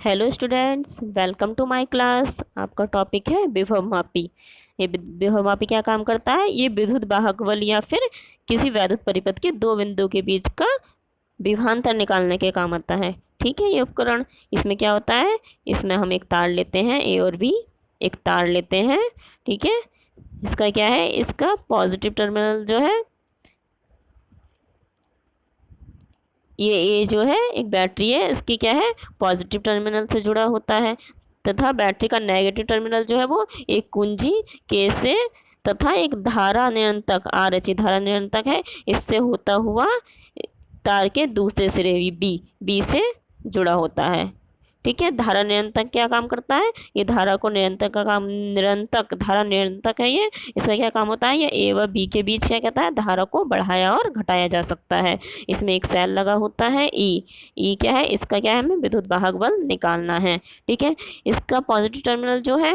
Hello students, welcome to my class. आपका topic है विभवमापी। ये विभवमापी क्या काम करता है? ये विद्युत वाहक बल या फिर किसी वैद्युत परिपथ के दो बिंदु के बीच का विभवांतर निकालने के काम आता है। ठीक है, ये उपकरण। इसमें क्या होता है, इसमें हम एक तार लेते हैं, ए और बी एक तार लेते हैं। ठीक है, इसका क्या है, इसका पॉजिटिव टर्मिनल जो है, ये ए जो है एक बैटरी है, इसकी क्या है, पॉजिटिव टर्मिनल से जुड़ा होता है। तथा बैटरी का नेगेटिव टर्मिनल जो है वो एक कुंजी के से तथा एक धारा नियंत्रक आर एच धारा नियंत्रक है, इससे होता हुआ तार के दूसरे सिरे बी से जुड़ा होता है। ठीक है, धारा नियंत्रक क्या काम करता है? ये धारा को नियंत्रक का काम, निरंतक धारा नियंत्रक है ये। इसका क्या काम होता है? ये ए व बी के बीच क्या कहता है, धारा को बढ़ाया और घटाया जा सकता है। इसमें एक सेल लगा होता है ई क्या है, इसका क्या है, हमें विद्युत वाहक बल निकालना है। ठीक है, इसका पॉजिटिव टर्मिनल जो है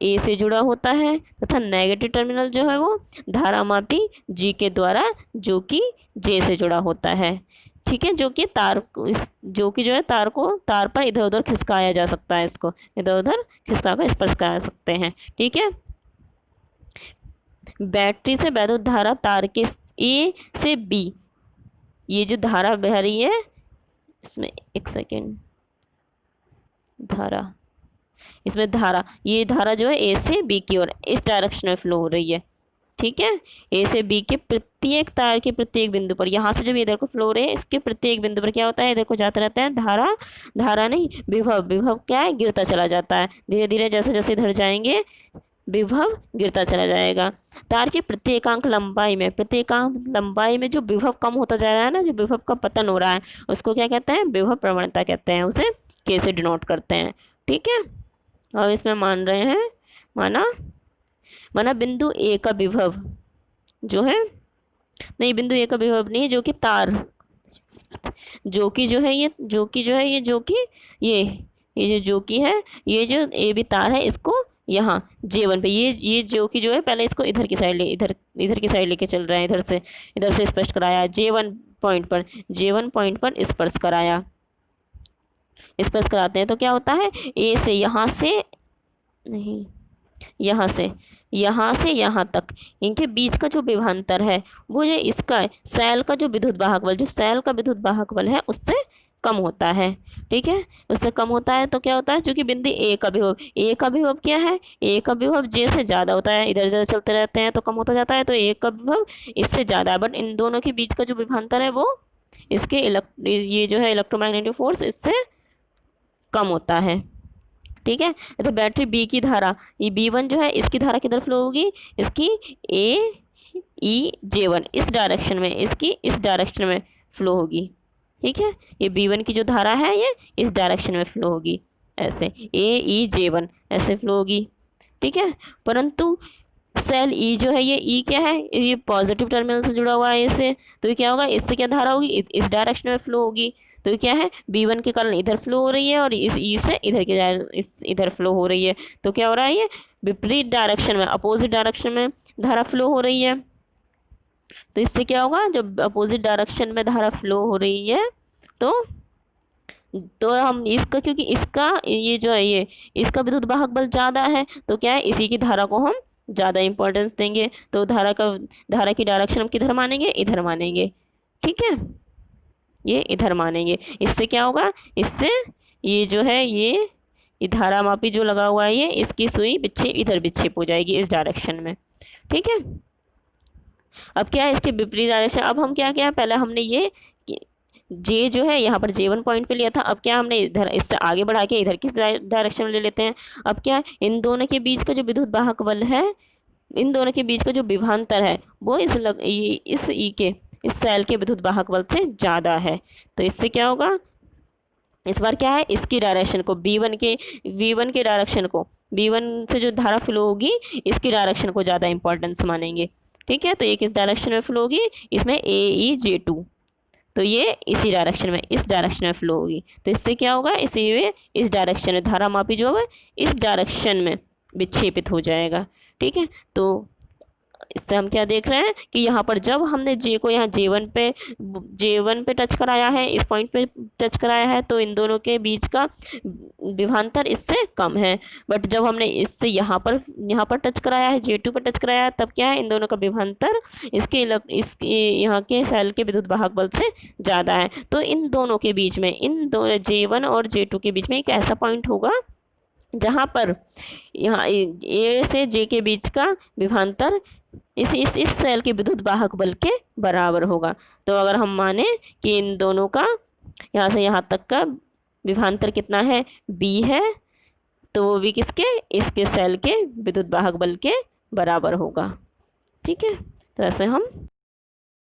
ए से जुड़ा होता है तथा नेगेटिव टर्मिनल जो है वो धारामापी जी के द्वारा, जो कि जे से जुड़ा होता है। ठीक है, जो कि तार को जो कि जो है तार पर इधर उधर खिसकाया जा सकता है, इसको इधर उधर खिसका कर स्पर्श करा सकते हैं। ठीक है, बैटरी से वैद्युत धारा तार के ए से बी, ये जो धारा बह रही है, इसमें एक सेकेंड, धारा, इसमें धारा, ये धारा जो है ए से बी की ओर इस डायरेक्शन में फ्लो हो रही है। ठीक है, ए से बी के प्रत्येक तार के प्रत्येक बिंदु पर, यहाँ से जब इधर को फ्लो हो रहे हैं, इसके प्रत्येक बिंदु पर क्या होता है, इधर को जाता रहता है धारा नहीं, विभव क्या है, गिरता चला जाता है। धीरे धीरे जैसे जैसे इधर जाएंगे विभव गिरता चला जाएगा। तार की प्रत्येकांक लंबाई में जो विभव कम होता जा रहा है ना, जो विभव का पतन हो रहा है, उसको क्या कहते हैं, विभव प्रवणता कहते हैं, उसे के से डिनोट करते हैं। ठीक है, और इसमें मान रहे हैं, माना माना बिंदु ए का विभव जो है, नहीं बिंदु ए का विभव नहीं, जो कि तार, जो कि जो है ये, जो कि जो है जो कि है, ये जो ए बी तार है, इसको यहाँ J1 पे, ये जो कि जो है, पहले इसको इधर की साइड ले, इधर की साइड लेके चल रहे हैं, इधर से स्पर्श कराया J1 पॉइंट पर स्पर्श कराया। स्पर्श कराते हैं तो क्या होता है, ए से यहाँ से नहीं, यहाँ से यहाँ तक इनके बीच का जो विभवांतर है, वो जो इसका सेल का जो विद्युत वाहक बल, जो सेल का विद्युत वाहक बल है, उससे कम होता है। ठीक है, उससे कम होता है तो क्या होता है, क्योंकि बिंदु ए का विभव क्या है, ए का विभव जे से ज़्यादा होता है, इधर उधर चलते रहते हैं तो कम होता जाता है, तो ए का विभव इससे ज़्यादा है, बट इन दोनों के बीच का जो विभवांतर है वो इसके ये जो है इलेक्ट्रोमैग्नेटिक फोर्स, इससे कम होता है। ठीक है, तो बैटरी बी की धारा, ये B1 जो है, इसकी धारा किधर फ्लो होगी, इसकी AE J1 इस डायरेक्शन में, इसकी इस डायरेक्शन में फ्लो होगी। ठीक है, ये B1 की जो धारा है, ये इस डायरेक्शन में फ्लो होगी, ऐसे AE J1 ऐसे फ्लो होगी। ठीक है, परंतु सेल ई जो है, ये ई क्या है, ये पॉजिटिव टर्मिनल से जुड़ा हुआ है इससे, तो ये क्या होगा, इससे क्या धारा होगी, इस डायरेक्शन में फ्लो होगी। तो ये क्या है, B1 के कारण इधर फ्लो हो रही है, और इस ई से इधर फ्लो हो रही है, तो क्या हो रहा है, ये विपरीत डायरेक्शन में, अपोजिट डायरेक्शन में धारा फ्लो हो रही है। तो इससे क्या होगा, जब अपोजिट डायरेक्शन में धारा फ्लो हो रही है, तो हम इसका, क्योंकि इसका ये जो है, ये इसका विद्युत वाहक बल ज़्यादा है, तो क्या है, इसी की धारा को हम ज़्यादा इंपॉर्टेंस देंगे, तो धारा की डायरेक्शन हम किधर मानेंगे, इधर मानेंगे। ठीक है, ये इधर मानेंगे। इससे क्या होगा, इससे ये जो है, ये धारा मापी जो लगा हुआ है, ये इसकी सुई इधर विक्षेप हो जाएगी इस डायरेक्शन में। ठीक है, अब क्या है, इसके विपरीत डायरेक्शन, अब हम क्या क्या, पहले हमने ये जे जो है यहाँ पर J1 पॉइंट पे लिया था, अब क्या हमने इधर इससे आगे बढ़ा के इधर किस डायरेक्शन में ले लेते हैं। अब क्या, इन दोनों के बीच का जो विद्युत वाहक बल है, इन दोनों के बीच का जो विभवांतर है, वो इस सेल के विद्युत वाहक बल से ज़्यादा है। तो इससे क्या होगा, इस बार क्या है, इसकी डायरेक्शन को V1 के डायरेक्शन को, V1 से जो धारा फ्लो होगी, इसकी डायरेक्शन को ज़्यादा इंपॉर्टेंस मानेंगे। ठीक है, तो ये किस डायरेक्शन में फ्लो होगी, इसमें AE J2, तो ये इसी डायरेक्शन में, इस डायरेक्शन में फ्लो होगी। तो इससे क्या होगा, इस डायरेक्शन में धारा मापी जो है, इस डायरेक्शन में विक्षेपित हो जाएगा। ठीक है, तो इससे हम क्या देख रहे हैं कि यहाँ पर जब हमने जे को यहाँ J1 पे टच कराया है, इस पॉइंट पे टच कराया है, तो इन दोनों के बीच का विभवांतर इससे कम है। बट जब हमने इससे यहाँ पर टच कराया है, J2 पर टच कराया है, तब क्या है, इन दोनों का विभवांतर इसके यहाँ के सेल के विद्युत वाहक बल से ज़्यादा है। तो इन दोनों के बीच में, इन दोनों J1 और J2 के बीच में एक ऐसा पॉइंट होगा जहाँ पर यहाँ ए से जे के बीच का विभवांतर इस सेल के विद्युत वाहक बल के बराबर होगा। तो अगर हम माने कि इन दोनों का यहाँ से यहाँ तक का विभवांतर कितना है, b है, तो वो भी इसके सेल के विद्युत वाहक बल के बराबर होगा। ठीक है, तो ऐसे हम